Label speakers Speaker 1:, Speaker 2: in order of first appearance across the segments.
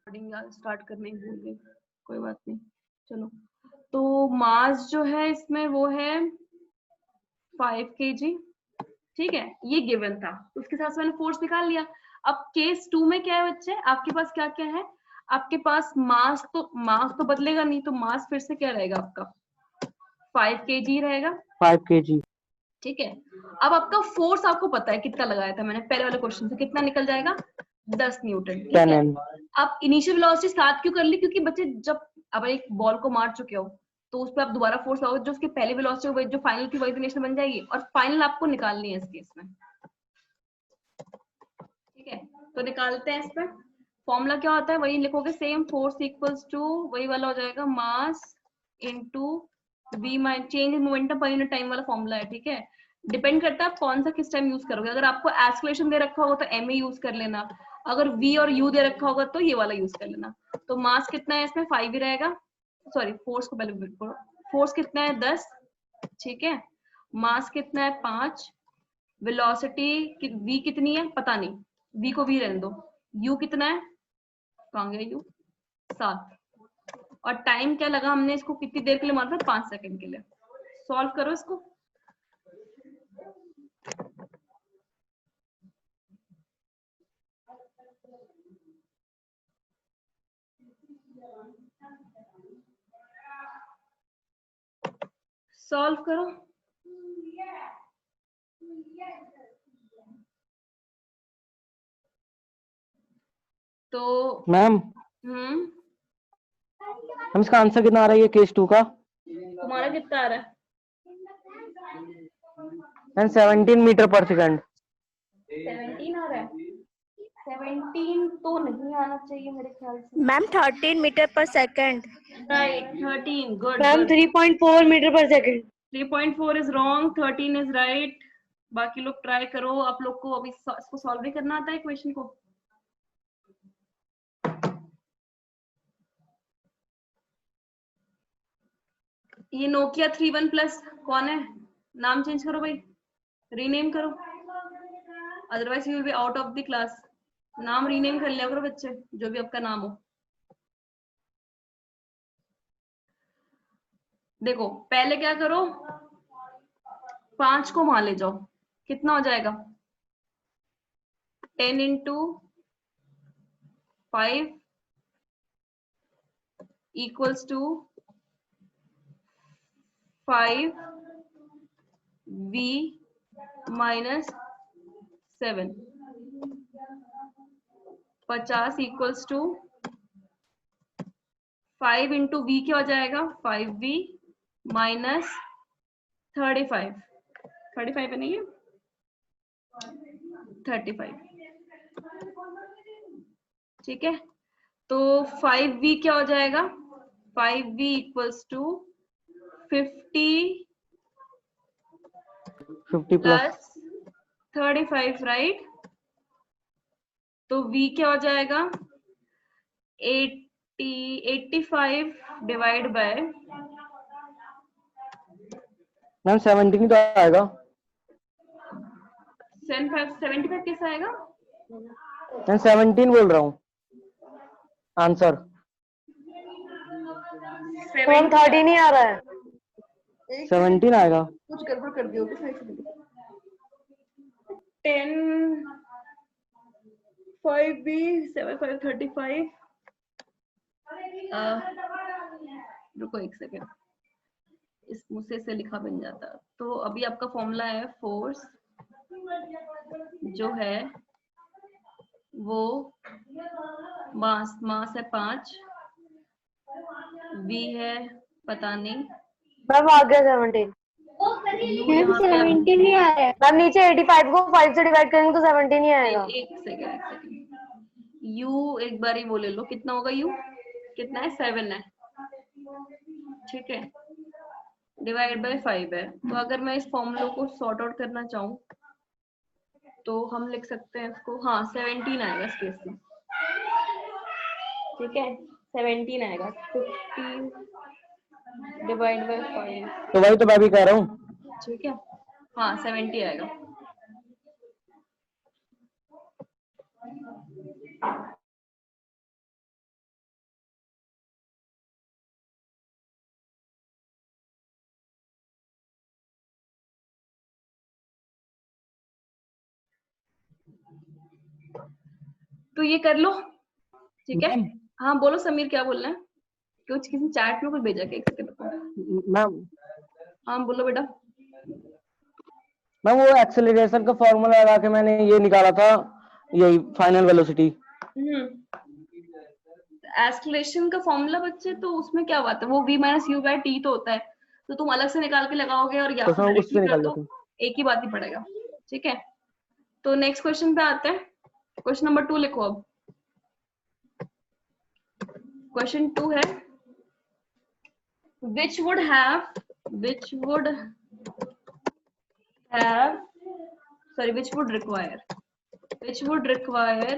Speaker 1: Start करने ही भूल गई, कोई बात नहीं। चलो, तो मास जो है इसमें वो है 5 kg, ठीक है, ये गिवन था, उसके साथ मैंने फोर्स निकाल लिया। अब केस 2 में क्या है बच्चे, आपके पास क्या क्या है, आपके पास मास तो बदलेगा नहीं, तो मास फिर से क्या रहेगा आपका 5 kg रहेगा,
Speaker 2: 5 kg।
Speaker 1: ठीक है। अब आपका फोर्स आपको पता है कितना लगाया था मैंने पहले वाले क्वेश्चन से, कितना निकल जाएगा 10 न्यूटन, ठीक है। आप इनिशियल वेलोसिटी 7 क्यों कर ली, क्योंकि बच्चे जब अब एक बॉल को मार चुके हो तो उस पर आप दोबारा फोर्स लगाओगे, जो उसकी पहले वेलोसिटी जो फाइनल थी वही इनिशियल बन जाएगी, और फाइनल आपको निकालनी है इस केस में, ठीक है। तो निकालते हैं इस पर, फॉर्मूला क्या होता है वही लिखोगे, सेम, फोर्स इक्वल्स टू वही वाला हो जाएगा, मास इनटू v माइ change in momentum per unit time वाला फॉर्मूला है, ठीक है। डिपेंड करता है आप कौन सा किस टाइम यूज करोगे, अगर आपको एक्सेलरेशन दे रखा होगा तो ma यूज कर लेना, अगर v और u दे रखा होगा तो ये वाला यूज कर लेना। तो मास कितना है इसमें 5 ही रहेगा, सॉरी फोर्स को पहले, फोर्स कितना है 10, ठीक है, मास कितना है 5, वेलोसिटी v कितनी है पता नहीं, v को v रहने दो, u कितना है, कहाँ गया u, 7, और टाइम क्या लगा हमने इसको कितनी देर के लिए मारा था, 5 सेकंड के लिए। सॉल्व करो इसको, सॉल्व करो। तो
Speaker 2: मैम हम इसका आंसर कितना आ रहा है केस 2 का,
Speaker 1: तुम्हारा कितना आ रहा है,
Speaker 2: 17 मीटर पर सेकंड।
Speaker 1: 17 आ रहा है, 17 तो नहीं आना चाहिए मेरे ख्याल से।
Speaker 3: Ma'am 13 metre per second.
Speaker 1: Right, 13, good
Speaker 4: ma'am
Speaker 1: good.
Speaker 4: 3.4 metre per second.
Speaker 1: 3.4 is wrong, 13 is right. बाकी लोग ट्राई करो, आप लोग को अभी इसको सॉल्व भी करना आता है क्वेश्चन को। ये नोकिया 31 प्लस कौन है, नाम चेंज करो भाई, रीनेम करो, otherwise you will be out of the class. नाम रीनेम कर लिया करो बच्चे, जो भी आपका नाम हो। देखो पहले क्या करो, 5 को वहां ले जाओ, कितना हो जाएगा 10 into 5 equals to 5 v minus 7, 50 equals to 5 into v क्या हो जाएगा 5v माइनस 35, 35 है नहीं है 35, ठीक है। तो 5v क्या हो जाएगा 5v equals to 50 plus 35, right. तो v क्या हो जाएगा 85 डिवाइड बाय,
Speaker 2: मैम 17 ही तो आएगा,
Speaker 1: 75 कैसे आएगा,
Speaker 2: मैं 17 बोल रहा हूँ आंसर।
Speaker 4: मैम 13 नहीं आ रहा है,
Speaker 2: 17 आएगा।
Speaker 1: कुछ गड़बड़ कर दी होगी, 10 5b 7 5 35, रुको एक सेकेंड, इस मुझसे से लिखा बन जाता। तो अभी आपका फॉर्मूला है फोर्स जो है वो मास है 5, v है पता नहीं,
Speaker 4: मैम आ गया 17।
Speaker 1: मैम
Speaker 4: 17 नहीं आ रहा है मैम, नीचे 85 को 5 से डिवाइड करेंगे तो 17 ही आएगा।
Speaker 1: एक सेकेंड, u एक बार ही वो ले लो, कितना होगा u, कितना है 7 है, ठीक है, डिवाइड बाय 5 है। तो अगर मैं इस फॉर्मूले को सॉर्ट आउट करना चाहूँ तो हम लिख सकते हैं इसको, हाँ 17 आएगा इस केस में, ठीक है 17 आएगा, 50 डिवाइड बाय 5,
Speaker 2: तो वही तो मैं भी कह रहा हूँ,
Speaker 1: ठीक है, हाँ 70 आएगा। तो ये कर लो, ठीक है।
Speaker 2: मैम
Speaker 1: हाँ बोलो समीर, क्या बोलना है? कुछ किसी चैट में कुछ भेजा क्या? एक सेकंड रुको।
Speaker 2: मैम
Speaker 1: हाँ बोलो बेटा।
Speaker 2: मैम वो एक्सेलरेशन का फॉर्मूला लगा के मैंने ये निकाला था, यही फाइनल वेलोसिटी।
Speaker 1: एस्केलेशन का फॉर्मूला बच्चे, तो उसमें क्या बात है, वो v minus u by t तो होता है, तो तुम अलग से निकाल के लगाओगे और या
Speaker 2: तो
Speaker 1: फिर
Speaker 2: उसमें
Speaker 1: डायरेक्टली
Speaker 2: उससे
Speaker 1: कर
Speaker 2: निकाल
Speaker 1: दो,
Speaker 2: देते।
Speaker 1: एक ही बात ही पड़ेगा, ठीक है। तो नेक्स्ट क्वेश्चन पे आते हैं। क्वेश्चन नंबर 2 लिखो अब। क्वेश्चन 2 है which would have which would require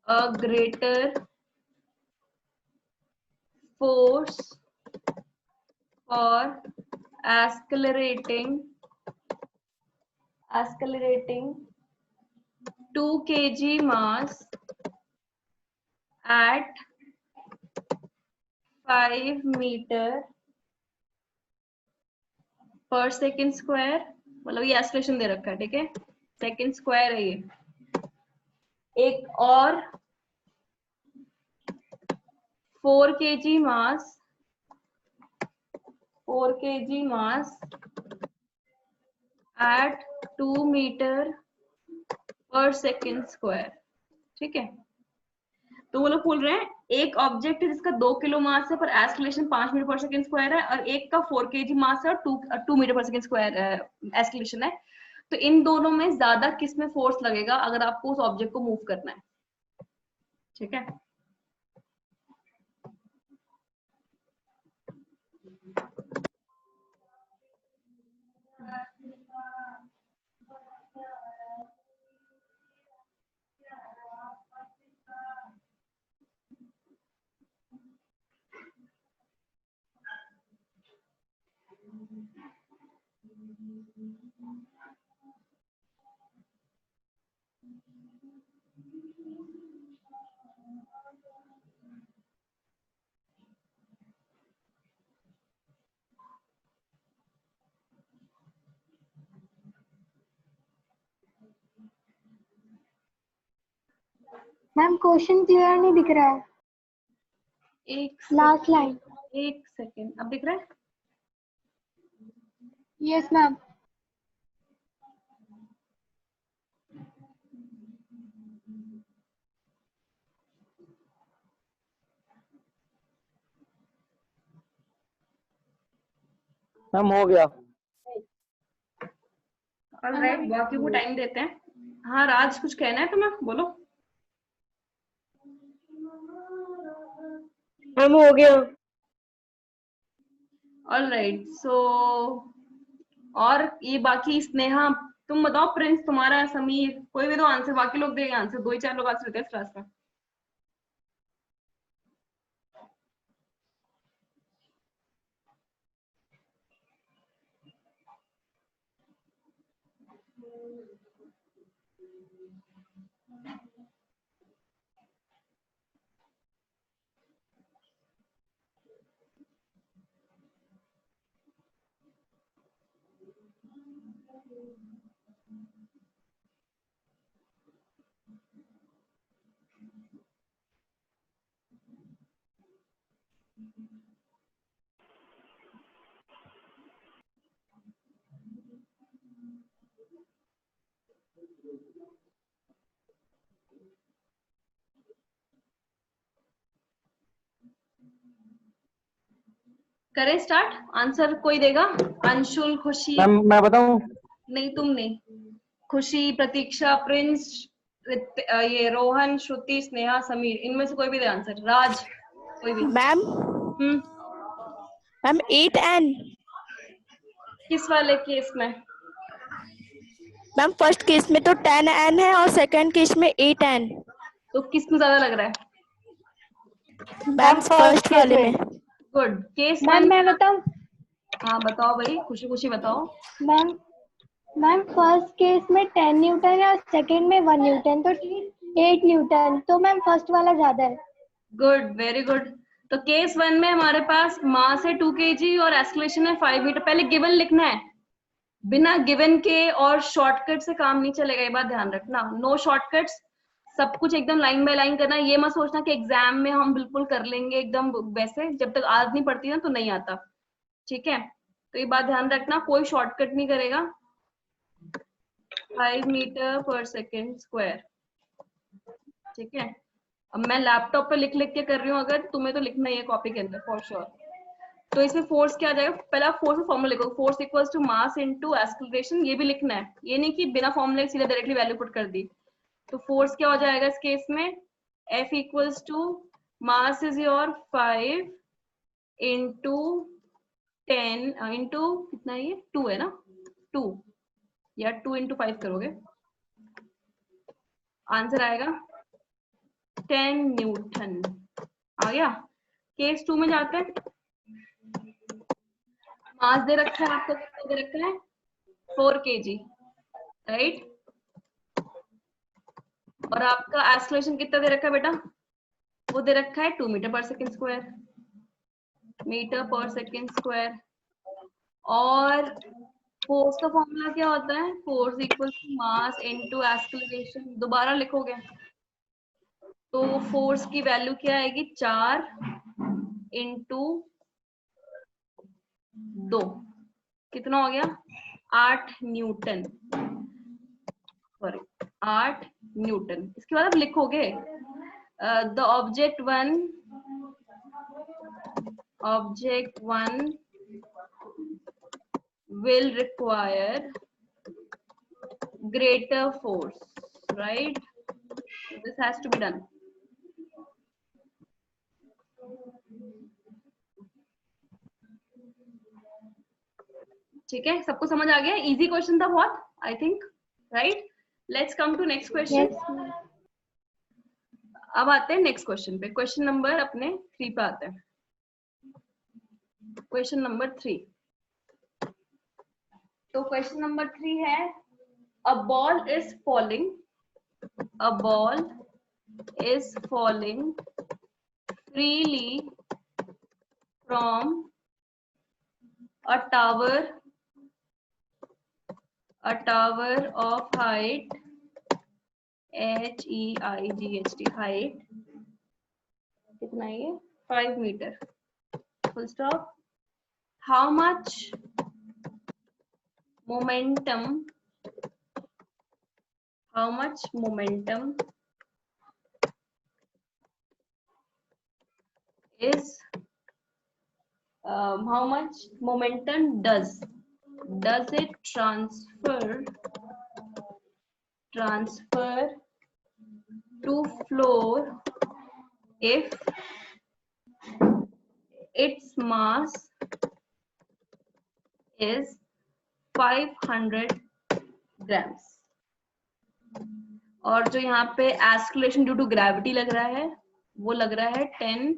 Speaker 1: a greater force for accelerating 2 kg mass at 5 meter per second square, मतलब ये एक्सेलरेशन दे रखा है, ठीक है, सेकंड स्क्वायर है ये। एक और 4 kg mass at 2 meter per second square, ठीक है। तो वो लोग बोल रहे हैं एक ऑब्जेक्ट है जिसका 2 किलो मास है पर escalation 5 metre per second square है, और एक का 4 kg मास है और 2 metre per second square escalation है। तो इन दोनों में ज्यादा किस में फोर्स लगेगा अगर आपको उस ऑब्जेक्ट को मूव करना है, ठीक है।
Speaker 5: मैम क्वेश्चन क्लियर नहीं दिख रहा है, लास्ट लाइन।
Speaker 1: एक सेकेंड, अब दिख रहा है?
Speaker 5: Yes ma'am.
Speaker 2: मैम हो गया।
Speaker 1: ऑलराइट, बाकी को टाइम देते हैं। हाँ राज, कुछ कहना है तुम्हें, बोलो।
Speaker 4: मैम हो गया।
Speaker 1: ऑलराइट, सो और ये बाकी स्नेहा, तुम बताओ, प्रिंस तुम्हारा, समीर, कोई भी दो आंसर, बाकी लोग देंगे आंसर, 2 ही 4 लोग आंसर देते हैं इस क्लास में। करें स्टार्ट? आंसर कोई देगा? अंशुल, खुशी?
Speaker 2: मैम मैं बताऊं?
Speaker 1: नहीं तुम नहीं। खुशी, प्रतीक्षा, प्रिंस, ये रोहन, श्रुति, स्नेहा, समीर, इनमें से कोई भी दे आंसर। राज, कोई भी।
Speaker 3: मैम
Speaker 1: हम्म,
Speaker 3: मैम 8n।
Speaker 1: किस वाले केस में?
Speaker 3: मैम फर्स्ट केस में तो 10n है और सेकंड केस में 8n।
Speaker 1: तो किस में ज्यादा लग रहा है?
Speaker 3: मैम फर्स्ट वाले में।
Speaker 1: गुड। Case
Speaker 5: ma'am
Speaker 1: 1।
Speaker 5: मैं बताऊं?
Speaker 1: हाँ बताओ भाई, खुशी खुशी बताओ।
Speaker 5: मैम मैम फर्स्ट केस में 10 न्यूटन है और सेकंड में 1 न्यूटन, तो 8 न्यूटन, तो मैम फर्स्ट वाला ज्यादा है।
Speaker 1: Good, very good. तो केस 1 में हमारे पास मास है 2 kg और एस्केलेशन है 5 मीटर। पहले गिवन लिखना है, बिना गिवन के और शॉर्टकट से काम नहीं चलेगा, ये बात ध्यान रखना। नो शॉर्टकट्स, सब कुछ एकदम लाइन बाय लाइन करना। ये मत सोचना कि एग्जाम में हम बिल्कुल कर लेंगे एकदम वैसे, जब तक आदत नहीं पड़ती ना तो नहीं आता, ठीक है। तो ये बात ध्यान रखना, कोई शॉर्टकट नहीं करेगा। 5 मीटर पर सेकेंड स्क्वायर, ठीक है। अब मैं लैपटॉप पे लिख लिख के कर रही हूँ, अगर तुम्हें तो लिखना ही है कॉपी के अंदर फॉर श्योर। तो इसमें फोर्स क्या आ जाएगा, पहला फोर्स का फॉर्मूला लिखो, force equals to mass into acceleration, ये भी लिखना है, ये नहीं कि बिना फॉर्मूले सीधा डायरेक्टली वैल्यू पुट कर दी। तो फोर्स क्या हो जाएगा इस केस में, F equals to mass is your 5 into 10 into कितना है, ये 2 है ना, 2 या 2 इंटू 5 करोगे, आंसर आएगा 10 न्यूटन। आ गया। केस 2 में जाते हैं। मास दे रखा है आपको, कितना दे रखा है, 4 kg, राइट। और आपका एक्सेलरेशन कितना दे रखा है बेटा, वो दे रखा है 2 metre per second square, metre per second square. और फोर्स का फॉर्मूला क्या होता है, force equal to mass into acceleration, दोबारा लिखोगे तो फोर्स की वैल्यू क्या आएगी, 4 इंटू 2, कितना हो गया, 8 न्यूटन, सॉरी 8 न्यूटन। इसके बाद आप लिखोगे the object one will require greater force, right? This has to be done. ठीक है, सबको समझ आ गया, इजी क्वेश्चन था बहुत, I think, right. Let's come to next question. अब आते हैं नेक्स्ट क्वेश्चन पे, क्वेश्चन नंबर अपने 3 पे आते हैं। क्वेश्चन नंबर 3, तो क्वेश्चन नंबर 3 है, a ball is falling freely from a tower of height HEIGHT, height कितना है ये, 5 metre, full stop. How much momentum is how much momentum does it transfer to floor if its mass is 500 grams? और जो यहाँ पे acceleration due to gravity लग रहा है, वो लग रहा है 10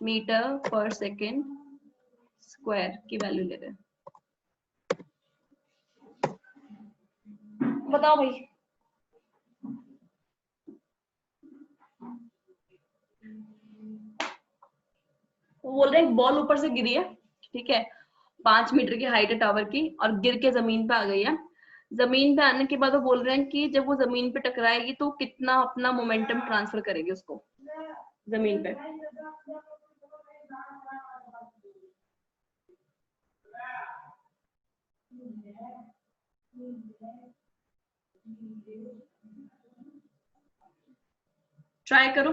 Speaker 1: मीटर पर सेकेंड स्क्वायर की वैल्यू ले रहे हैं। बताओ भाई, वो बोल रहे हैं बॉल ऊपर से गिरी है, ठीक है, 5 मीटर की हाइट है टावर की, और गिर के जमीन पे आ गई है। जमीन पे आने के बाद वो बोल रहे हैं कि जब वो जमीन पे टकराएगी तो कितना अपना मोमेंटम ट्रांसफर करेगी उसको जमीन पे। ट्राई करो।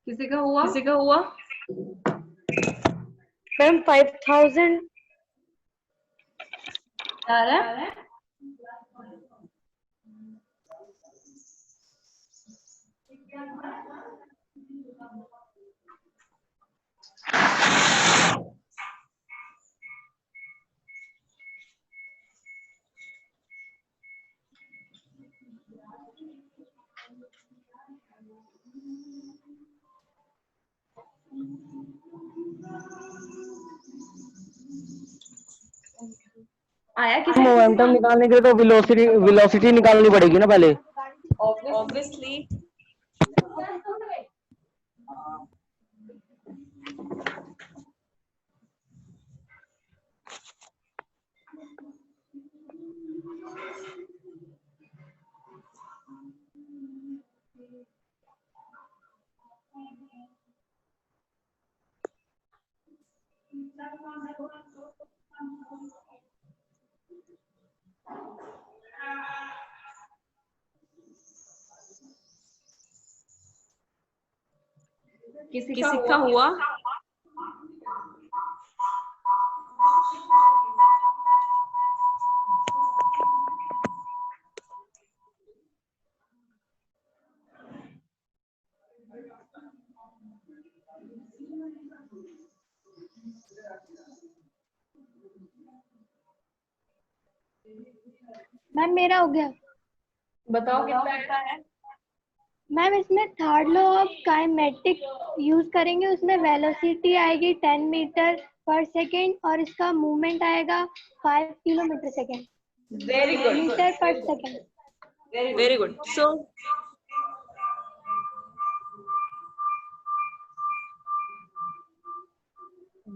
Speaker 1: किसी का हुआ
Speaker 4: मैम 5000
Speaker 1: आ रहा है? आया किसी
Speaker 2: मोमेंटम निकालने के लिए तो वेलोसिटी निकालनी पड़ेगी ना पहले।
Speaker 1: ऑब्वियसली। किसी का हुआ?
Speaker 5: मैम मेरा हो गया।
Speaker 1: बताओ कितना है?
Speaker 5: मैम इसमें third law of kinetic use करेंगे, उसमें वेलोसिटी आएगी 10 मीटर पर सेकेंड और इसका मूवमेंट आएगा 5 kilometre second
Speaker 1: very good,
Speaker 5: metre per second.
Speaker 1: Very good. So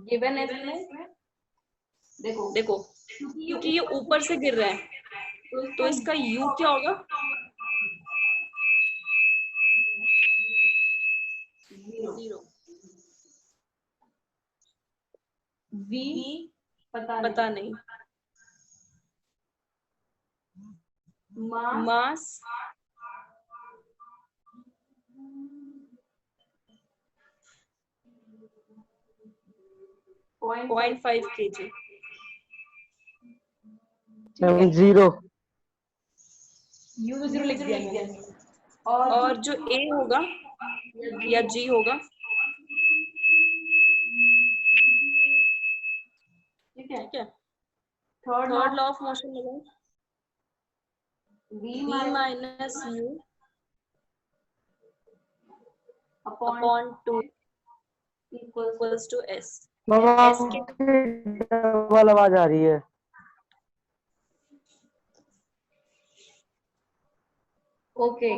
Speaker 1: given है इसमें, देखो क्योंकि ये ऊपर से गिर रहा है तो इसका यू क्या होगा? जीरो। वी पता नहीं। मास 0.5 kg।
Speaker 2: 0
Speaker 1: यू 0 लिख दिया मैंने। और जो ए होगा या जी होगा, ठीक है, थर्ड लॉ ऑफ मोशन लगाओ, v minus u upon 2 equals to s। s के
Speaker 2: डबल आवाज आ रही है।
Speaker 1: ओके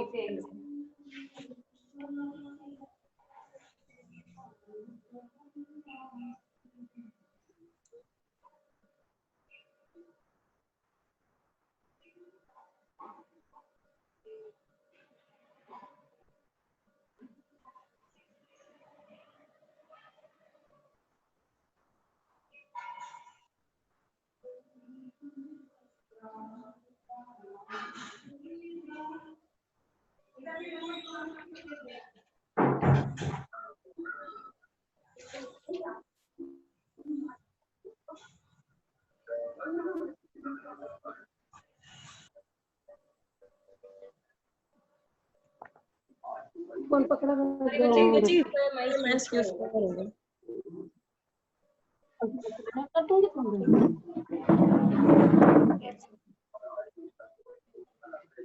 Speaker 2: कौन पकड़ा?
Speaker 1: बच्ची मैं यूज करूंगा।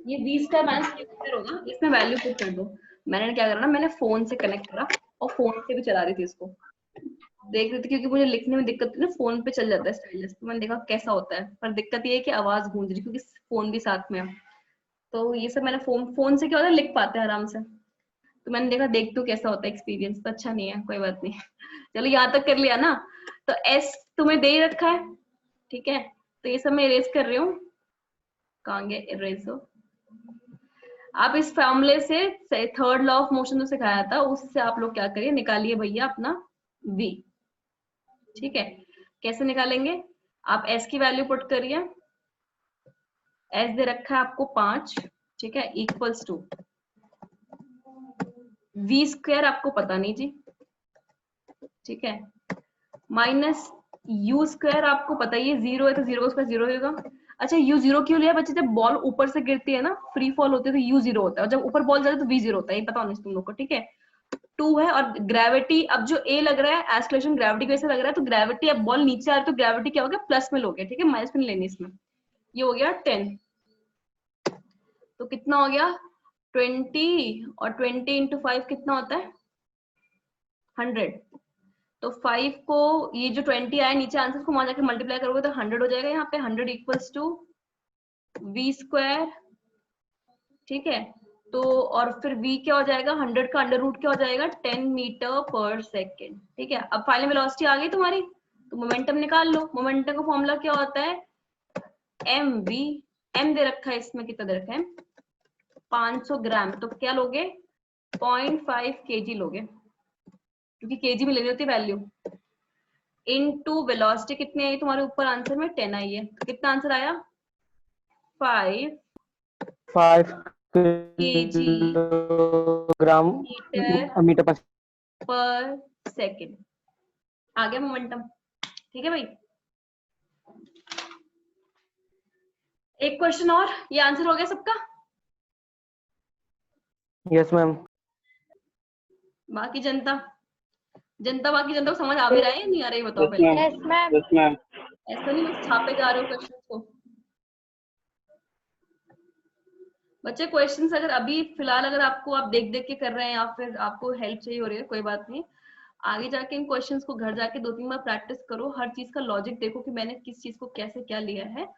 Speaker 1: ये 20 का मैंने होगा, इसमें वैल्यू पुट कर दो। मैंने क्या करा ना, मैंने फोन से कनेक्ट करा और फोन से भी चला रही थी इसको, देख रही थी क्योंकि मुझे लिखने में दिक्कत थी ना, फोन पे चल जाता है स्टाइलस, तो मैंने देखा कैसा होता है, पर दिक्कत ये है कि आवाज गूंज रही क्योंकि फोन भी साथ में है। तो ये सब मैंने फोन से क्या होता है, लिख पाते हैं आराम से, तो मैंने देखा देखती हूँ कैसा होता है एक्सपीरियंस, तो अच्छा नहीं है, कोई बात नहीं। चलो यहाँ तक कर लिया ना, तो एस तुम्हें दे ही रखा है, ठीक है, तो ये सब मैं इरेज कर रही हूँ, कहाँ गया इरेज हो। आप इस फॉर्मूले से थर्ड लॉ ऑफ मोशन जो सिखाया था उससे आप लोग क्या करिए, निकालिए भैया अपना v, ठीक है। कैसे निकालेंगे, आप s की वैल्यू पुट करिए, s दे रखा है आपको 5, ठीक है, इक्वल्स टू v स्क्वायर आपको पता नहीं जी, ठीक है, माइनस u स्क्वायर आपको पता ही है, 0 है तो 0 का स्क्वायर 0 होगा। अच्छा u 0 क्यों लिया बच्चे, जब बॉल ऊपर से गिरती है ना, फ्री फॉल होती है तो u 0 होता है, और जब ऊपर बॉल जाती है तो v 0 होता है, ये पता होना चाहिए तुम लोग को, ठीक है। 2 है और ग्रेविटी, अब जो a लग रहा है एक्सेलरेशन ग्रेविटी की वजह से लग रहा है, तो ग्रेविटी, अब बॉल नीचे आ रही है तो ग्रेविटी क्या हो गया, प्लस में लोगे, ठीक है, माइनस में नहीं लेनी इसमें। ये हो गया 10, तो कितना हो गया 20, और 20 इंटू 5 कितना होता है 100, तो 5 को ये जो 20 आया नीचे आंसर को वहां जाके मल्टीप्लाई करोगे तो 100 हो जाएगा। यहाँ पे 100 इक्वल्स टू v स्क्वायर, ठीक है। तो और फिर v क्या हो जाएगा, 100 का अंडर रूट क्या हो जाएगा, 10 मीटर पर सेकेंड, ठीक है। अब फाइनल वेलोसिटी आ गई तुम्हारी, तो मोमेंटम निकाल लो। मोमेंटम का फॉर्मूला क्या होता है, mv, m दे रखा है इसमें, कितना दे रखा है 500 ग्राम, तो क्या लोगे 0.5 kg लोगे, क्योंकि kg में लेनी होती है वैल्यू, इनटू वेलोसिटी कितनी आई तुम्हारे ऊपर आंसर में 10 आई है, तो कितना आंसर आया 5
Speaker 2: किलोग्राम मीटर
Speaker 1: पर सेकेंड। आ गया मोमेंटम, ठीक है भाई। एक क्वेश्चन और, ये आंसर हो गया सबका।
Speaker 2: Yes ma'am.
Speaker 1: बाकी जनता बाकी जनता को समझ आ भी रहा है या नहीं आ रहा है, बताओ पहले।
Speaker 4: Yes ma'am.
Speaker 1: ऐसा नहीं बस छापे जा रहे हो क्वेश्चन को। बच्चे क्वेश्चंस अगर अभी फिलहाल अगर आपको आप देख देख के कर रहे हैं या फिर आपको हेल्प चाहिए हो रही है, कोई बात नहीं, आगे जाके इन क्वेश्चंस को घर जाके 2-3 बार प्रैक्टिस करो, हर चीज का लॉजिक देखो कि मैंने किस चीज को कैसे क्या लिया है,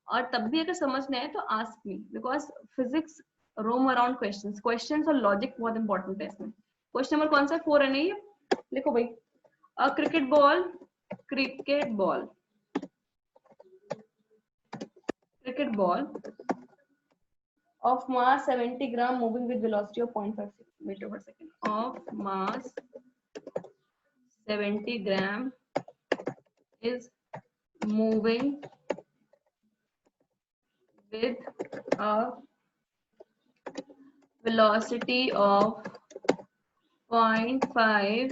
Speaker 1: और तब भी अगर समझ नहीं आए तो ask me, because physics roam around questions और लॉजिक बहुत इंपॉर्टेंट है इसमें। क्वेश्चन नंबर कौन सा 4 है, नहीं लिखो भाई। अ cricket ball of mass 70 gram moving with velocity of 0.5 meter per second, of mass 70 gram is moving with a velocity of 0.5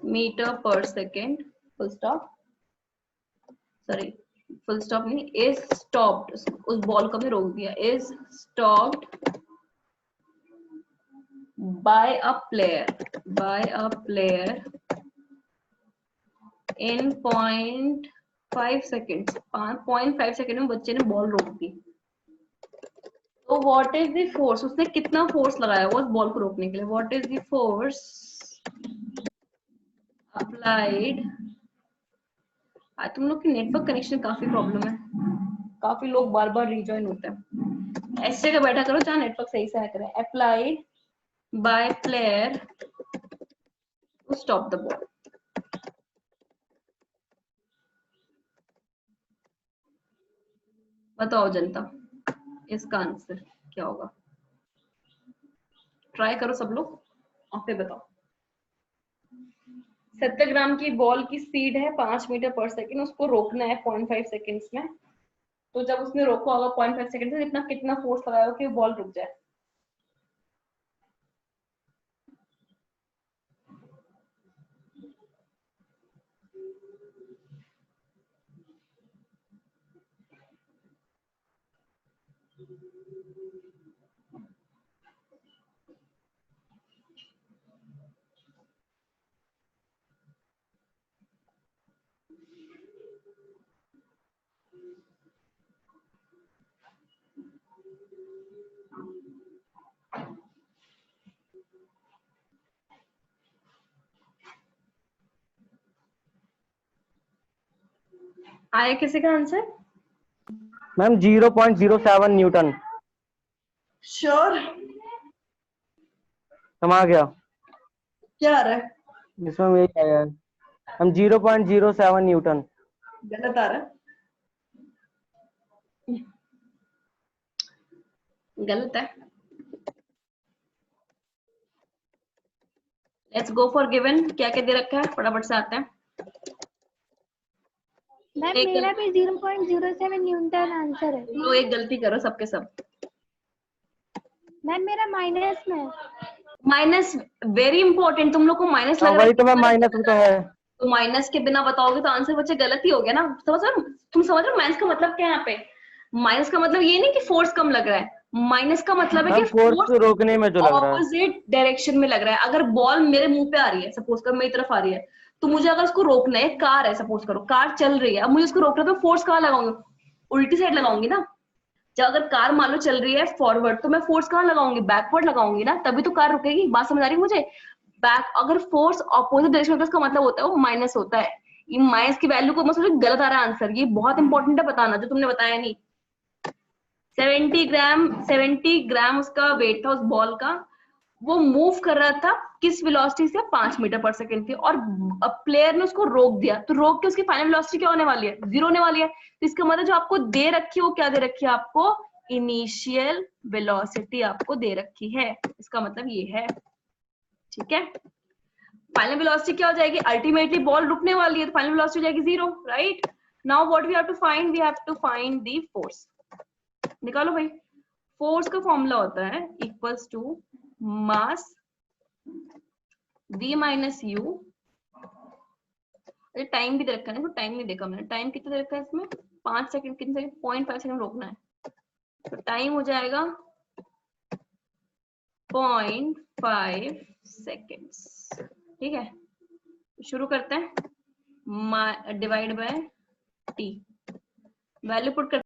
Speaker 1: meter per second, full stop, sorry full stop नहीं, is stopped, उस ball को भी रोक दिया, is stopped bye a player in 0.5 seconds. 0.5 second में बच्चे ने ball रोक दी। तो व्हाट इज द फोर्स, उसने कितना फोर्स लगाया वो उस बॉल को रोकने के लिए, what is the force applied. तुम लोग की नेटवर्क कनेक्शन काफी प्रॉब्लम है, काफी लोग बार बार रिजॉइन होते हैं। ऐसे जगह बैठा करो जहाँ नेटवर्क सही से करे। Applied by player to stop the ball. बताओ जनता इसका आंसर क्या होगा, ट्राई करो सब लोग और फिर बताओ। 70 ग्राम की बॉल की स्पीड है 5 मीटर पर सेकेंड, उसको रोकना है 0.5 सेकेंड्स में। तो जब उसने रोका होगा 0.5 सेकेंड से, कितना फोर्स लगाया कि बॉल रुक जाए। आया किसी का आंसर?
Speaker 2: Ma'am 0.07 Newton.
Speaker 1: श्योर?
Speaker 2: हम आ गया,
Speaker 1: क्या आ रहा है?
Speaker 2: इसमें यही आया है हम 0.07 न्यूटन।
Speaker 1: गलत आ रहा है, गलत है। Let's go for given. क्या क्या दे रखा है फटाफट से आते हैं।
Speaker 5: मैम मेरा भी 0.07 न्यूटन आंसर है।
Speaker 1: तो एक गलती करो सबके सब।
Speaker 5: मैम मेरा माइनस में।
Speaker 1: माइनस वेरी इंपॉर्टेंट, तुम लोग को माइनस लग रहा है।
Speaker 2: वही तो मैं माइनस में तो है।
Speaker 1: तो माइनस के बिना बताओगे तो आंसर बच्चे गलत ही हो गया ना। समझ रहे हो? तुम समझ रहे हो माइनस का मतलब क्या है यहाँ पे? माइनस का मतलब ये नहीं कि फोर्स कम लग रहा है, माइनस का मतलब है कि
Speaker 2: फोर्स रोकने में जो लग रहा है
Speaker 1: ऑपोजिट डायरेक्शन में लग रहा है। अगर बॉल मेरे मुंह पे आ रही है, सपोज कर मेरी तरफ आ रही है, तो मुझे अगर उसको रोकना है, कार है सपोज करो, कार चल रही है, अब मुझे उसको रोकना है तो फोर्स कहाँ लगाऊंगी? उल्टी साइड लगाऊंगी ना। जब अगर कार मान लो चल रही है फॉरवर्ड, तो मैं फोर्स कहाँ लगाऊंगी? बैकवर्ड लगाऊंगी ना, तभी तो कार रुकेगी। बात समझ आ रही है मुझे? बैक, अगर फोर्स ऑपोजिट डायरेक्शन होता है इसका मतलब होता है वो माइनस होता है। ये माइनस की वैल्यू को मत सोचो गलत आ रहा है आंसर, ये बहुत इंपॉर्टेंट है बताना जो तुमने बताया नहीं। 70 ग्राम उसका वेट था उस बॉल का, वो मूव कर रहा था किस वेलोसिटी से, 5 मीटर पर सेकंड थी, और प्लेयर ने उसको रोक दिया, तो रोक के उसकी फाइनल वेलोसिटी क्या होने वाली है, 0 होने वाली है। तो इसका मतलब जो आपको दे रखी है वो क्या दे रखी है, आपको इनिशियल वेलोसिटी आपको दे रखी है, इसका मतलब ये है, ठीक है। फाइनल वेलोसिटी क्या हो जाएगी, अल्टीमेटली बॉल रुकने वाली है तो फाइनल वेलोसिटी हो जाएगी 0, right. Now what we have to find, we have to find the force. निकालो भाई, फोर्स का फॉर्मूला होता है equals to mass v minus u. Time भी दे रखा है ना, टाइम नहीं देखा मैंने, टाइम कितना दे रखा है इसमें, 5 सेकंड, कितने सेकंड, 0.5 सेकंड रोकना है, तो टाइम हो जाएगा 0.5 सेकेंड्स, ठीक है। शुरू करते हैं, divide by T, value put करते